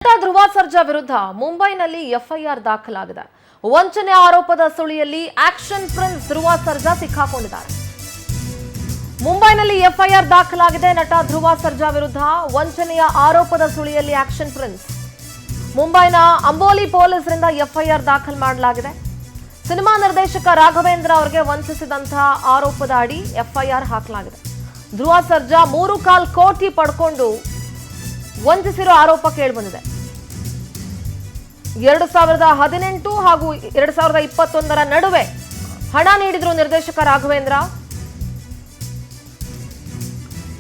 ಧ್ರುವ ಸರ್ಜಾ ವಿರುದ್ಧ ಮುಂಬೈನಲ್ಲಿ ಎಫ್ಐಆರ್ ದಾಖಲಾಗಿದೆ. ವಂಚನೆ ಆರೋಪದ ಸುಳಿಯಲ್ಲಿ ಆಕ್ಷನ್ ಪ್ರಿನ್ಸ್ ಧ್ರುವ ಸರ್ಜಾ ಸಿಕ್ಕಾಕೊಂಡಿದ್ದಾರೆ. ಮುಂಬೈನಲ್ಲಿ ಎಫ್ಐಆರ್ ದಾಖಲಾಗಿದೆ. ನಟ ಧ್ರುವ ಸರ್ಜಾ ವಿರುದ್ಧ ವಂಚನೆಯ ಆರೋಪದ ಸುಳಿಯಲ್ಲಿ ಆಕ್ಷನ್ ಪ್ರಿನ್ಸ್. ಮುಂಬೈನ ಅಂಬೋಲಿ ಪೊಲೀಸರಿಂದ ಎಫ್ಐಆರ್ ದಾಖಲು ಮಾಡಲಾಗಿದೆ. ಸಿನಿಮಾ ನಿರ್ದೇಶಕ ರಾಘವೇಂದ್ರ ಅವರಿಗೆ ವಂಚಿಸಿದಂತಹ ಆರೋಪದ ಅಡಿ ಎಫ್ಐಆರ್ ಹಾಕಲಾಗಿದೆ. ಧ್ರುವ ಸರ್ಜಾ 3.25 ಕೋಟಿ ಪಡ್ಕೊಂಡು ವಂಚಿಸಿರೋ ಆರೋಪ ಕೇಳಿಬಂದಿದೆ. 2018 ಹಾಗೂ 2021 ನಡುವೆ ಹಣ ನೀಡಿದ್ರು ನಿರ್ದೇಶಕ ರಾಘವೇಂದ್ರ.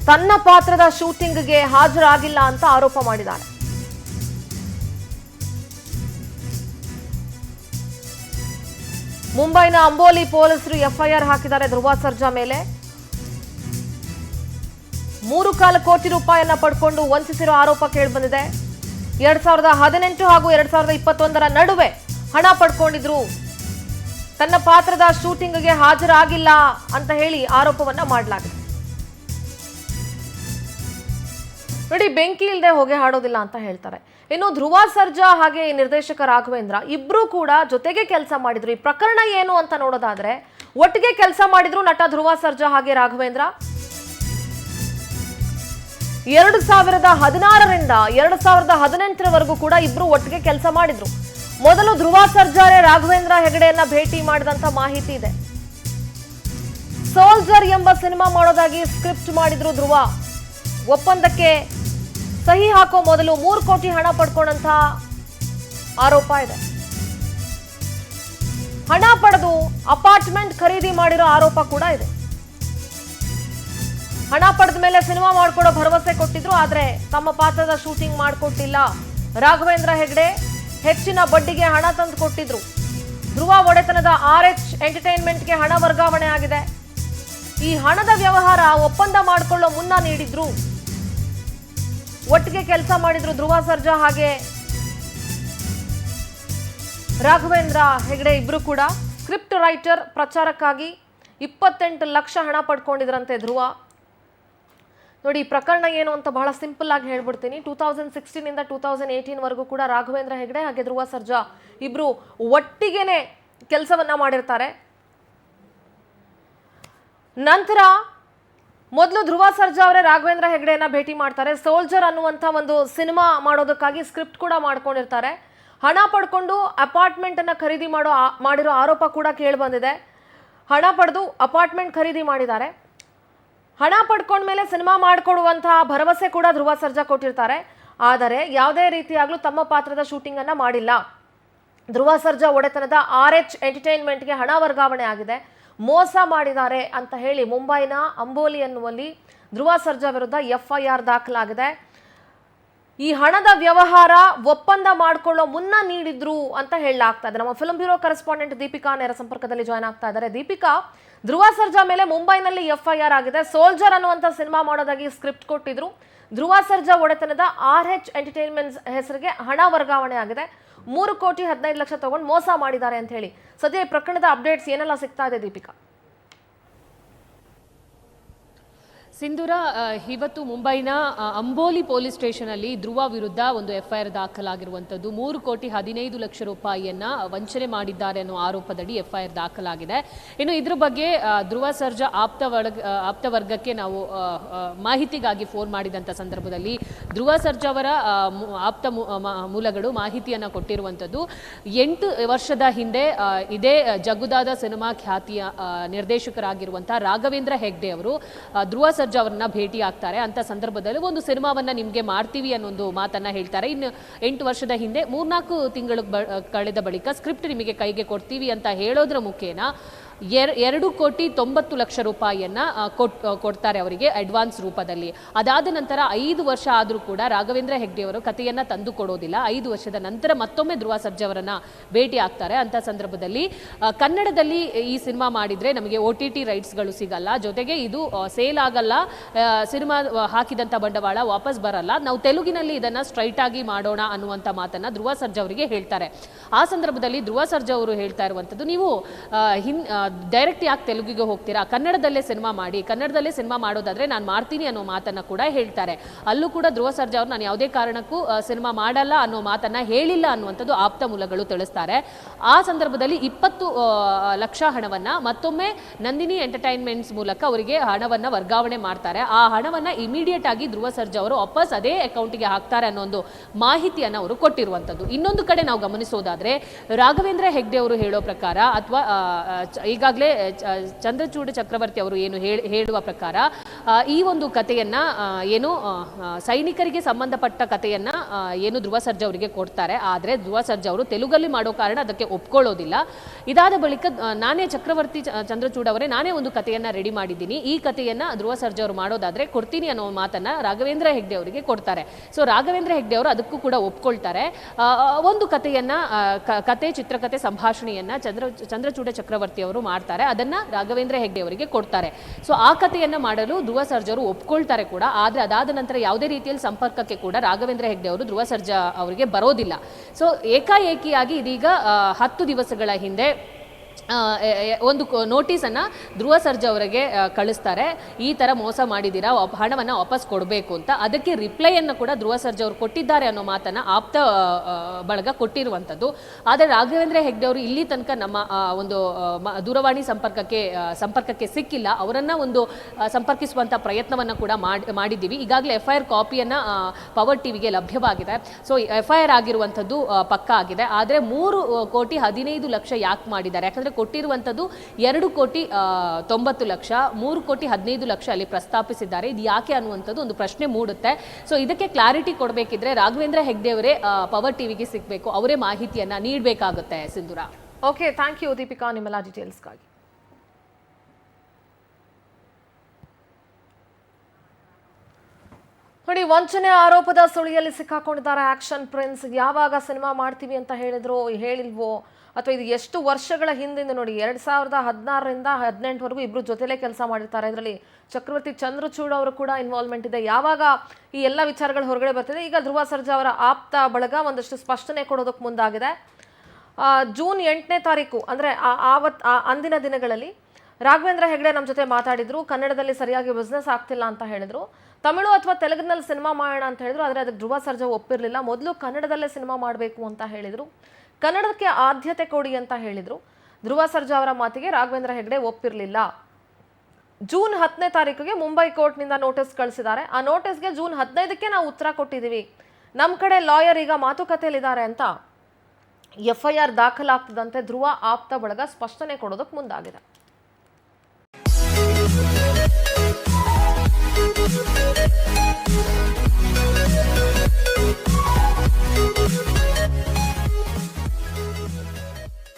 ತನ್ನ ಪಾತ್ರದ ಶೂಟಿಂಗ್ಗೆ ಹಾಜರಾಗಿಲ್ಲ ಅಂತ ಆರೋಪ ಮಾಡಿದ್ದಾರೆ. ಮುಂಬೈನ ಅಂಬೋಲಿ ಪೊಲೀಸರು ಎಫ್ಐಆರ್ ಹಾಕಿದ್ದಾರೆ ಧ್ರುವ ಸರ್ಜಾ ಮೇಲೆ. 3.25 ಕೋಟಿ ರೂಪಾಯಿಯನ್ನ ಪಡ್ಕೊಂಡು ವಂಚಿಸಿರೋ ಆರೋಪ ಕೇಳಿಬಂದಿದೆ. 2018 ಹಾಗೂ 2021 ನಡುವೆ ಹಣ ಪಡ್ಕೊಂಡಿದ್ರು. ತನ್ನ ಪಾತ್ರದ ಶೂಟಿಂಗ್ಗೆ ಹಾಜರಾಗಿಲ್ಲ ಅಂತ ಹೇಳಿ ಆರೋಪವನ್ನ ಮಾಡಲಾಗಿದೆ. ನೋಡಿ, ಬೆಂಕಿ ಇಲ್ಲದೆ ಹೊಗೆ ಹಾಡೋದಿಲ್ಲ ಅಂತ ಹೇಳ್ತಾರೆ. ಇನ್ನು ಧ್ರುವ ಸರ್ಜಾ ಹಾಗೆ ನಿರ್ದೇಶಕ ರಾಘವೇಂದ್ರ ಇಬ್ರು ಕೂಡ ಜೊತೆಗೆ ಕೆಲಸ ಮಾಡಿದ್ರು. ಈ ಪ್ರಕರಣ ಏನು ಅಂತ ನೋಡೋದಾದ್ರೆ, ಒಟ್ಟಿಗೆ ಕೆಲಸ ಮಾಡಿದ್ರು ನಟ ಧ್ರುವ ಸರ್ಜಾ ಹಾಗೆ ರಾಘವೇಂದ್ರ. 2016ರಿಂದ 2018 ಕೂಡ ಇಬ್ರು ಒಟ್ಟಿಗೆ ಕೆಲಸ ಮಾಡಿದ್ರು. ಮೊದಲು ಧ್ರುವ ಸರ್ಜಾರೇ ರಾಘವೇಂದ್ರ ಹೆಗಡೆಯನ್ನ ಭೇಟಿ ಮಾಡಿದಂತ ಮಾಹಿತಿ ಇದೆ. ಸೋಲ್ಜರ್ ಎಂಬ ಸಿನಿಮಾ ಮಾಡೋದಾಗಿ ಸ್ಕ್ರಿಪ್ಟ್ ಮಾಡಿದ್ರು ಧ್ರುವ. ಒಪ್ಪಂದಕ್ಕೆ ಸಹಿ ಹಾಕೋ ಮೊದಲು 3 ಕೋಟಿ ಹಣ ಪಡ್ಕೊಂಡಂತ ಆರೋಪ ಇದೆ. ಹಣ ಪಡೆದು ಅಪಾರ್ಟ್ಮೆಂಟ್ ಖರೀದಿ ಮಾಡಿರೋ ಆರೋಪ ಕೂಡ ಇದೆ. ಹಣ ಪಡೆದ ಮೇಲೆ ಸಿನಿಮಾ ಮಾಡ್ಕೊಡೋ ಭರವಸೆ ಕೊಟ್ಟಿದ್ರು, ಆದ್ರೆ ತಮ್ಮ ಪಾತ್ರದ ಶೂಟಿಂಗ್ ಮಾಡಿಕೊಟ್ಟಿಲ್ಲ. ರಾಘವೇಂದ್ರ ಹೆಗಡೆ ಹೆಚ್ಚಿನ ಬಡ್ಡಿಗೆ ಹಣ ತಂದು ಕೊಟ್ಟಿದ್ರು. ಧ್ರುವ ಒಡೆತನದ RH ಎಂಟರ್ಟೈನ್ಮೆಂಟ್ಗೆ ಹಣ ವರ್ಗಾವಣೆ ಆಗಿದೆ. ಈ ಹಣದ ವ್ಯವಹಾರ ಒಪ್ಪಂದ ಮಾಡಿಕೊಳ್ಳೋ ಮುನ್ನ ನೀಡಿದ್ರು. ಒಟ್ಟಿಗೆ ಕೆಲಸ ಮಾಡಿದ್ರು ಧ್ರುವ ಸರ್ಜಾ ಹಾಗೆ ರಾಘವೇಂದ್ರ ಹೆಗಡೆ ಇಬ್ರು ಕೂಡ. ಸ್ಕ್ರಿಪ್ಟ್ ರೈಟರ್, ಪ್ರಚಾರಕ್ಕಾಗಿ 28 ಲಕ್ಷ ಹಣ ಪಡ್ಕೊಂಡಿದ್ರಂತೆ ಧ್ರುವ. ನೋಡಿ, ಈ ಪ್ರಕರಣ ಏನು ಅಂತ ಬಹಳ ಸಿಂಪಲ್ ಆಗಿ ಹೇಳ್ಬಿಡ್ತೀನಿ. 2016 ಇಂದ 2018 ವರೆಗೂ ಕೂಡ ರಾಘವೇಂದ್ರ ಹೆಗಡೆ ಹಾಗೆ ಧ್ರುವ ಸರ್ಜಾ ಇಬ್ರು ಒಟ್ಟಿಗೆನೆ ಕೆಲಸವನ್ನ ಮಾಡಿರ್ತಾರೆ. ನಂತರ ಮೊದಲು ಧ್ರುವ ಸರ್ಜಾ ಅವರೇ ರಾಘವೇಂದ್ರ ಹೆಗಡೆಯನ್ನ ಭೇಟಿ ಮಾಡ್ತಾರೆ. ಸೋಲ್ಜರ್ ಅನ್ನುವಂಥ ಒಂದು ಸಿನಿಮಾ ಮಾಡೋದಕ್ಕಾಗಿ ಸ್ಕ್ರಿಪ್ಟ್ ಕೂಡ ಮಾಡ್ಕೊಂಡಿರ್ತಾರೆ. ಹಣ ಪಡ್ಕೊಂಡು ಅಪಾರ್ಟ್ಮೆಂಟ್ ಅನ್ನ ಖರೀದಿ ಮಾಡಿರೋ ಆರೋಪ ಕೂಡ ಕೇಳಿ ಬಂದಿದೆ. ಹಣ ಪಡೆದು ಅಪಾರ್ಟ್ಮೆಂಟ್ ಖರೀದಿ ಮಾಡಿದ್ದಾರೆ. ಹಣ ಪಡ್ಕೊಂಡ್ಮೇಲೆ ಸಿನಿಮಾ ಮಾಡಿಕೊಡುವಂತಹ ಭರವಸೆ ಕೂಡ ಧ್ರುವ ಸರ್ಜಾ ಕೊಟ್ಟಿರ್ತಾರೆ. ಆದರೆ ಯಾವುದೇ ರೀತಿಯಾಗ್ಲೂ ತಮ್ಮ ಪಾತ್ರದ ಶೂಟಿಂಗ್ ಅನ್ನ ಮಾಡಿಲ್ಲ. ಧ್ರುವ ಸರ್ಜಾ ಒಡೆತನದ RH ಎಂಟರ್ಟೈನ್ಮೆಂಟ್ಗೆ ಹಣ ವರ್ಗಾವಣೆ ಆಗಿದೆ. ಮೋಸ ಮಾಡಿದ್ದಾರೆ ಅಂತ ಹೇಳಿ ಮುಂಬೈನ ಅಂಬೋಲಿ ಅನ್ನುವಲ್ಲಿ ಧ್ರುವ ಸರ್ಜಾ ವಿರುದ್ಧ ಎಫ್ಐಆರ್ ದಾಖಲಾಗಿದೆ. ಈ ಹಣದ ವ್ಯವಹಾರ ಒಪ್ಪಂದ ಮಾಡಿಕೊಳ್ಳೋ ಮುನ್ನ ನೀಡಿದ್ರು ಅಂತ ಹೇಳಲಾಗ್ತಾ ಇದೆ. ನಮ್ಮ ಫಿಲ್ಮ್ ಬ್ಯೂರೋ ಕರೆಸ್ಪಾಂಡೆಂಟ್ ದೀಪಿಕಾ ನೇರ ಸಂಪರ್ಕದಲ್ಲಿ ಜಾಯ್ನ್ ಆಗ್ತಾ ಇದ್ದಾರೆ. ದೀಪಿಕಾ, ಧ್ರುವ ಸರ್ಜಾ ಮೇಲೆ ಮುಂಬೈನಲ್ಲಿ ಎಫ್ಐಆರ್ ಆಗಿದೆ. ಸೋಲ್ಜರ್ ಅನ್ನುವಂಥ ಸಿನಿಮಾ ಮಾಡೋದಾಗಿ ಸ್ಕ್ರಿಪ್ಟ್ ಕೊಟ್ಟಿದ್ರು. ಧ್ರುವ ಸರ್ಜಾ ಒಡೆತನದ RH ಎಂಟರ್ಟೈನ್ಮೆಂಟ್ಸ್ ಹೆಸರಿಗೆ ಹಣ ವರ್ಗಾವಣೆ ಆಗಿದೆ. 3.15 ಕೋಟಿ ತಗೊಂಡು ಮೋಸ ಮಾಡಿದ್ದಾರೆ ಅಂತ ಹೇಳಿ ಸದ್ಯ ಈ ಪ್ರಕರಣದ ಅಪ್ಡೇಟ್ಸ್ ಏನೆಲ್ಲ ಸಿಗ್ತಾ ಇದೆ ದೀಪಿಕಾ? ಸಿಂಧೂರ, ಇವತ್ತು ಮುಂಬೈನ ಅಂಬೋಲಿ ಪೊಲೀಸ್ ಸ್ಟೇಷನ್ ಅಲ್ಲಿ ಧ್ರುವ ವಿರುದ್ಧ ಒಂದು ಎಫ್ಐಆರ್ ದಾಖಲಾಗಿರುವಂಥದ್ದು. 3.15 ಕೋಟಿ ರೂಪಾಯಿಯನ್ನ ವಂಚನೆ ಮಾಡಿದ್ದಾರೆ ಅನ್ನೋ ಆರೋಪದಡಿ ಎಫ್ಐಆರ್ ದಾಖಲಾಗಿದೆ. ಇನ್ನು ಇದ್ರ ಬಗ್ಗೆ ಧ್ರುವ ಸರ್ಜಾ ಆಪ್ತ ವರ್ಗಕ್ಕೆ ನಾವು ಮಾಹಿತಿಗಾಗಿ ಫೋನ್ ಮಾಡಿದಂಥ ಸಂದರ್ಭದಲ್ಲಿ ಧ್ರುವ ಸರ್ಜಾ ಅವರ ಆಪ್ತ ಮೂಲಗಳು ಮಾಹಿತಿಯನ್ನ ಕೊಟ್ಟಿರುವಂಥದ್ದು. 8 ವರ್ಷದ ಹಿಂದೆ ಇದೇ ಜಗ್ಗುದಾದ ಸಿನಿಮಾ ಖ್ಯಾತಿಯ ನಿರ್ದೇಶಕರಾಗಿರುವಂತಹ ರಾಘವೇಂದ್ರ ಹೆಗ್ಡೆ ಅವರು ಧ್ರುವ ಸರ್ಜಾ ಅವರನ್ನ ಭೇಟಿ ಆಗ್ತಾರೆ. ಅಂತ ಸಂದರ್ಭದಲ್ಲಿ ಒಂದು ಸಿನಿಮಾವನ್ನ ನಿಮ್ಗೆ ಮಾಡ್ತೀವಿ ಅನ್ನೊಂದು ಮಾತನ್ನ ಹೇಳ್ತಾರೆ. ಇನ್ನು 8 ವರ್ಷದ ಹಿಂದೆ 3-4 ತಿಂಗಳು ಕಳೆದ ಬಳಿಕ ಸ್ಕ್ರಿಪ್ಟ್ ನಿಮಗೆ ಕೈಗೆ ಕೊಡ್ತೀವಿ ಅಂತ ಹೇಳೋದ್ರ ಮುಖೇನ 2.90 ಕೋಟಿ ರೂಪಾಯಿಯನ್ನ ಕೊಡ್ತಾರೆ ಅವರಿಗೆ ಅಡ್ವಾನ್ಸ್ ರೂಪದಲ್ಲಿ. ಅದಾದ ನಂತರ 5 ವರ್ಷ ಆದರೂ ಕೂಡ ರಾಘವೇಂದ್ರ ಹೆಗ್ಡೆ ಅವರು ಕಥೆಯನ್ನ ತಂದು ಕೊಡೋದಿಲ್ಲ. 5 ವರ್ಷದ ನಂತರ ಮತ್ತೊಮ್ಮೆ ಧ್ರುವ ಸರ್ಜಾ ಅವರನ್ನ ಭೇಟಿ ಆಗ್ತಾರೆ. ಅಂತ ಸಂದರ್ಭದಲ್ಲಿ ಕನ್ನಡದಲ್ಲಿ ಈ ಸಿನಿಮಾ ಮಾಡಿದ್ರೆ ನಮಗೆ OTT ರೈಟ್ಸ್ಗಳು ಸಿಗಲ್ಲ, ಜೊತೆಗೆ ಇದು ಸೇಲ್ ಆಗಲ್ಲ, ಸಿನಿಮಾ ಹಾಕಿದಂತ ಬಂಡವಾಳ ವಾಪಸ್ ಬರಲ್ಲ, ನಾವು ತೆಲುಗಿನಲ್ಲಿ ಇದನ್ನ ಸ್ಟ್ರೈಟ್ ಆಗಿ ಮಾಡೋಣ ಅನ್ನುವಂಥ ಮಾತನ್ನ ಧ್ರುವ ಸರ್ಜಾ ಅವರಿಗೆ ಹೇಳ್ತಾರೆ. ಆ ಸಂದರ್ಭದಲ್ಲಿ ಧ್ರುವ ಸರ್ಜಾ ಅವರು ಹೇಳ್ತಾ ಇರುವಂಥದ್ದು, ನೀವು ಡೈರೆಕ್ಟ್ ಯಾಕೆ ತೆಲುಗಿಗೆ ಹೋಗ್ತೀರಾ, ಕನ್ನಡದಲ್ಲೇ ಸಿನಿಮಾ ಮಾಡಿ, ಕನ್ನಡದಲ್ಲೇ ಸಿನಿಮಾ ಮಾಡೋದಾದ್ರೆ ನಾನು ಮಾಡ್ತೀನಿ ಅನ್ನೋ ಮಾತನ್ನ ಕೂಡ ಹೇಳ್ತಾರೆ. ಅಲ್ಲೂ ಕೂಡ ಧ್ರುವ ಸರ್ಜಾ ಅವರು ನಾನು ಯಾವುದೇ ಕಾರಣಕ್ಕೂ ಸಿನಿಮಾ ಮಾಡಲ್ಲ ಅನ್ನೋ ಮಾತನ್ನ ಹೇಳಿಲ್ಲ ಅನ್ನುವಂಥದ್ದು ಆಪ್ತ ಮೂಲಗಳು ತಿಳಿಸ್ತಾರೆ. ಆ ಸಂದರ್ಭದಲ್ಲಿ 20 ಲಕ್ಷ ಹಣವನ್ನ ಮತ್ತೊಮ್ಮೆ ನಂದಿನಿ ಎಂಟರ್ಟೈನ್ಮೆಂಟ್ಸ್ ಮೂಲಕ ಅವರಿಗೆ ಹಣವನ್ನ ವರ್ಗಾವಣೆ ಮಾಡ್ತಾರೆ. ಆ ಹಣವನ್ನ ಇಮಿಡಿಯೇಟ್ ಆಗಿ ಧ್ರುವ ಸರ್ಜಾ ಅವರು ವಾಪಸ್ ಅದೇ ಅಕೌಂಟ್ಗೆ ಹಾಕ್ತಾರೆ ಅನ್ನೋ ಒಂದು ಮಾಹಿತಿಯನ್ನು ಅವರು ಕೊಟ್ಟಿರುವಂಥದ್ದು. ಇನ್ನೊಂದು ಕಡೆ ನಾವು ಗಮನಿಸೋದಾದ್ರೆ ರಾಘವೇಂದ್ರ ಹೆಗ್ಡೆ ಅವರು ಹೇಳೋ ಪ್ರಕಾರ ಅಥವಾ ಈಗಾಗಲೇ ಚಂದ್ರಚೂಡ ಚಕ್ರವರ್ತಿ ಅವರು ಏನು ಹೇಳುವ ಪ್ರಕಾರ ಈ ಒಂದು ಕಥೆಯನ್ನ ಏನು ಸೈನಿಕರಿಗೆ ಸಂಬಂಧಪಟ್ಟ ಕಥೆಯನ್ನ ಏನು ಧ್ರುವ ಸರ್ಜಾ ಅವರಿಗೆ ಕೊಡ್ತಾರೆ. ಆದರೆ ಧ್ರುವ ಸರ್ಜಾ ಅವರು ತೆಲುಗಲ್ಲಿ ಮಾಡೋ ಕಾರಣ ಅದಕ್ಕೆ ಒಪ್ಕೊಳ್ಳೋದಿಲ್ಲ. ಇದಾದ ಬಳಿಕ ನಾನೇ ಚಕ್ರವರ್ತಿ ಚಂದ್ರಚೂಡ ಅವರೇ ನಾನೇ ಒಂದು ಕಥೆಯನ್ನ ರೆಡಿ ಮಾಡಿದ್ದೀನಿ, ಈ ಕಥೆಯನ್ನ ಧ್ರುವ ಸರ್ಜಾ ಅವರು ಮಾಡೋದಾದ್ರೆ ಕೊಡ್ತೀನಿ ಅನ್ನೋ ಮಾತನ್ನ ರಾಘವೇಂದ್ರ ಹೆಗ್ಡೆ ಅವರಿಗೆ ಕೊಡ್ತಾರೆ. ಸೊ ರಾಘವೇಂದ್ರ ಹೆಗ್ಡೆ ಅವರು ಅದಕ್ಕೂ ಕೂಡ ಒಪ್ಕೊಳ್ತಾರೆ. ಒಂದು ಕಥೆಯನ್ನ ಚಿತ್ರಕಥೆ ಸಂಭಾಷಣೆಯನ್ನ ಚಂದ್ರಚೂಡ ಚಕ್ರವರ್ತಿ ಅವರು ಮಾಡ್ತಾರೆ, ಅದನ್ನ ರಾಘವೇಂದ್ರ ಹೆಗ್ಡೆ ಅವರಿಗೆ ಕೊಡ್ತಾರೆ. ಸೊ ಆ ಕಥೆಯನ್ನ ಮಾಡಲು ಧ್ರುವ ಸರ್ಜಾ ಅವರು ಒಪ್ಕೊಳ್ತಾರೆ ಕೂಡ. ಆದ್ರೆ ಅದಾದ ನಂತರ ಯಾವುದೇ ರೀತಿಯಲ್ಲಿ ಸಂಪರ್ಕಕ್ಕೆ ಕೂಡ ರಾಘವೇಂದ್ರ ಹೆಗ್ಡೆ ಅವರು ಧ್ರುವ ಸರ್ಜಾ ಅವರಿಗೆ ಬರೋದಿಲ್ಲ. ಸೊ ಏಕಾಏಕಿಯಾಗಿ ಇದೀಗ 10 ದಿವಸಗಳ ಹಿಂದೆ ಒಂದು ನೋಟಿಸನ್ನು ಧ್ರುವ ಸರ್ಜಾ ಅವರಿಗೆ ಕಳಿಸ್ತಾರೆ. ಈ ಥರ ಮೋಸ ಮಾಡಿದ್ದೀರಾ, ಹಣವನ್ನು ವಾಪಸ್ ಕೊಡಬೇಕು ಅಂತ. ಅದಕ್ಕೆ ರಿಪ್ಲೈಯನ್ನು ಕೂಡ ಧ್ರುವ ಸರ್ಜಾ ಅವರು ಕೊಟ್ಟಿದ್ದಾರೆ ಅನ್ನೋ ಮಾತನ್ನು ಆಪ್ತ ಬಳಗ ಕೊಟ್ಟಿರುವಂಥದ್ದು. ಆದರೆ ರಾಘವೇಂದ್ರ ಹೆಗ್ಡೆ ಅವರು ಇಲ್ಲಿ ತನಕ ನಮ್ಮ ಒಂದು ದೂರವಾಣಿ ಸಂಪರ್ಕಕ್ಕೆ ಸಿಕ್ಕಿಲ್ಲ. ಅವರನ್ನು ಒಂದು ಸಂಪರ್ಕಿಸುವಂಥ ಪ್ರಯತ್ನವನ್ನು ಕೂಡ ಮಾಡಿದ್ದೀವಿ. ಈಗಾಗಲೇ FIR ಕಾಪಿಯನ್ನು ಪವರ್ ಟಿವಿಗೆ ಲಭ್ಯವಾಗಿದೆ. ಸೊ FIR ಆಗಿರುವಂಥದ್ದು ಪಕ್ಕಾ ಆಗಿದೆ. ಆದರೆ 3,15,00,000 ಯಾಕೆ ಮಾಡಿದ್ದಾರೆ? ಯಾಕಂದರೆ ಕೊಟ್ಟಿರುವಂಥದ್ದು 2,90,00,000, 3,15,00,000 ಅಲ್ಲಿ ಪ್ರಸ್ತಾಪಿಸಿದ್ದಾರೆ. ಇದು ಯಾಕೆ ಅನ್ನುವಂಥದ್ದು ಒಂದು ಪ್ರಶ್ನೆ ಮೂಡುತ್ತೆ. ಸೊ ಇದಕ್ಕೆ ಕ್ಲಾರಿಟಿ ಕೊಡಬೇಕಿದ್ರೆ ರಾಘವೇಂದ್ರ ಹೆಗ್ಡೆ ಅವರೇ ಪವರ್ ಟಿವಿಗೆ ಸಿಗಬೇಕು, ಅವರೇ ಮಾಹಿತಿಯನ್ನ ನೀಡಬೇಕಾಗುತ್ತೆ. ಸಿಂಧೂರ. ಓಕೆ, ಥ್ಯಾಂಕ್ ಯು ದೀಪಿಕಾ ನಿಮ್ಮೆಲ್ಲ ಡೀಟೇಲ್ಸ್ಗಾಗಿ. ನೋಡಿ, ವಂಚನೆ ಆರೋಪದ ಸುಳಿಯಲ್ಲಿ ಸಿಕ್ಕಾಕೊಂಡಿದ್ದಾರೆ ಆಕ್ಷನ್ ಪ್ರಿನ್ಸ್. ಯಾವಾಗ ಸಿನಿಮಾ ಮಾಡ್ತೀವಿ ಅಂತ ಹೇಳಿಲ್ವೋ ಅಥವಾ ಇದು ಎಷ್ಟು ವರ್ಷಗಳ ಹಿಂದಿಂದ ನೋಡಿ, 2016ರಿಂದ 18ವರೆಗೂ ಇಬ್ರು ಜೊತೆಲೇ ಕೆಲಸ ಮಾಡಿರ್ತಾರೆ. ಇದರಲ್ಲಿ ಚಕ್ರವರ್ತಿ ಚಂದ್ರಚೂಡ್ ಅವರು ಕೂಡ ಇನ್ವಾಲ್ವ್ಮೆಂಟ್ ಇದೆ. ಯಾವಾಗ ಈ ಎಲ್ಲ ವಿಚಾರಗಳು ಹೊರಗಡೆ ಬರ್ತಿದೆ, ಈಗ ಧ್ರುವ ಸರ್ಜಾ ಅವರ ಆಪ್ತ ಬಳಗ ಒಂದಷ್ಟು ಸ್ಪಷ್ಟನೆ ಕೊಡೋದಕ್ಕೆ ಮುಂದಾಗಿದೆ. ಜೂನ್ 8ನೇ ತಾರೀಕು ಅಂದರೆ ಅಂದಿನ ದಿನಗಳಲ್ಲಿ ರಾಘವೇಂದ್ರ ಹೆಗ್ಡೆ ನಮ್ಮ ಜೊತೆ ಮಾತಾಡಿದ್ರು. ಕನ್ನಡದಲ್ಲಿ ಸರಿಯಾಗಿ ಬಿಸ್ನೆಸ್ ಆಗ್ತಿಲ್ಲ ಅಂತ ಹೇಳಿದ್ರು. ತಮಿಳು ಅಥವಾ ತೆಲುಗಿನಲ್ಲಿ ಸಿನಿಮಾ ಮಾಡೋಣ ಅಂತ ಹೇಳಿದ್ರು. ಆದರೆ ಅದಕ್ಕೆ ಧ್ರುವ ಸರ್ಜಾ ಒಪ್ಪಿರಲಿಲ್ಲ. ಮೊದಲು ಕನ್ನಡದಲ್ಲೇ ಸಿನಿಮಾ ಮಾಡಬೇಕು ಅಂತ ಹೇಳಿದರು. ಕನ್ನಡಕ್ಕೆ ಆದ್ಯತೆ ಕೊಡಿ ಅಂತ ಹೇಳಿದರು. ಧ್ರುವ ಸರ್ಜಾ ಅವರ ಮಾತಿಗೆ ರಾಘವೇಂದ್ರ ಹೆಗ್ಡೆ ಒಪ್ಪಿರಲಿಲ್ಲ. ಜೂನ್ 10ನೇ ತಾರೀಕಿಗೆ ಮುಂಬೈ ಕೋರ್ಟ್ನಿಂದ ನೋಟಿಸ್ ಕಳಿಸಿದ್ದಾರೆ. ಆ ನೋಟಿಸ್ಗೆ ಜೂನ್ 15ಕ್ಕೆ ನಾವು ಉತ್ತರ ಕೊಟ್ಟಿದ್ದೀವಿ, ನಮ್ಮ ಕಡೆ ಲಾಯರ್ ಈಗ ಮಾತುಕತೆಯಲ್ಲಿದ್ದಾರೆ ಅಂತ FIR ದಾಖಲಾಗ್ತದಂತೆ ಧ್ರುವ ಆಪ್ತ ಬಳಗ ಸ್ಪಷ್ಟನೆ ಕೊಡೋದಕ್ಕೆ ಮುಂದಾಗಿದೆ.